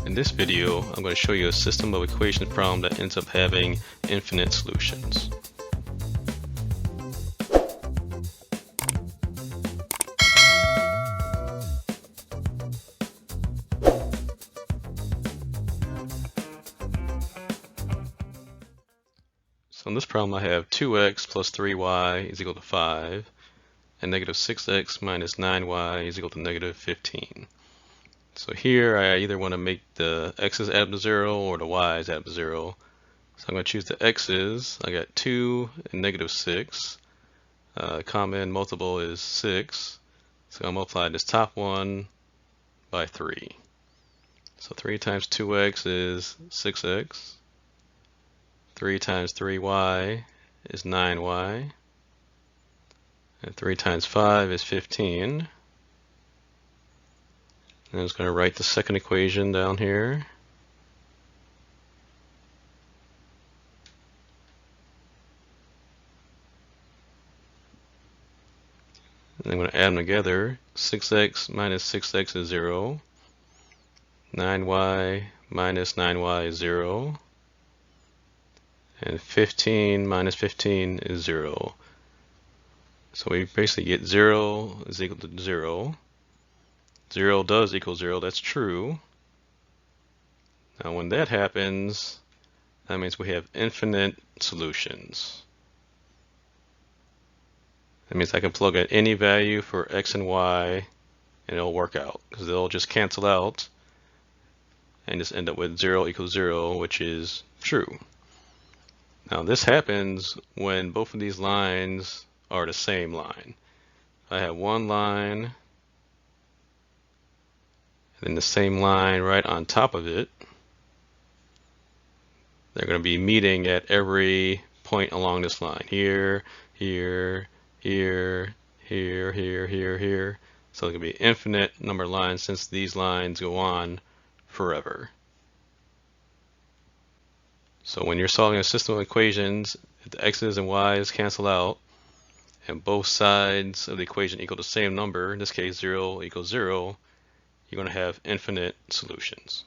In this video, I'm going to show you a system of equations problem that ends up having infinite solutions. So in this problem I have 2x plus 3y is equal to 5 and negative 6x minus 9y is equal to negative 15. So here I either want to make the x's add up to 0 or the y's add up to 0. So I'm going to choose the x's. I got 2 and negative 6. Common multiple is 6. So I'll multiply this top one by 3. So 3 times 2x is 6x. 3 times 3y is 9y. And 3 times 5 is 15. And I'm just going to write the second equation down here. And I'm going to add them together. 6x minus 6x is 0. 9y minus 9y is 0. And 15 minus 15 is 0. So we basically get 0 is equal to 0. 0 does equal 0, that's true. Now when that happens, that means we have infinite solutions. That means I can plug in any value for x and y and it'll work out, because they'll just cancel out and just end up with 0 equals 0, which is true. Now this happens when both of these lines are the same line. I have one line and then the same line right on top of it. They're going to be meeting at every point along this line. Here, here, here, here, here, here, here. So there can be infinite number of lines since these lines go on forever. So when you're solving a system of equations, if the x's and y's cancel out and both sides of the equation equal the same number, in this case 0 equals 0, you're going to have infinite solutions.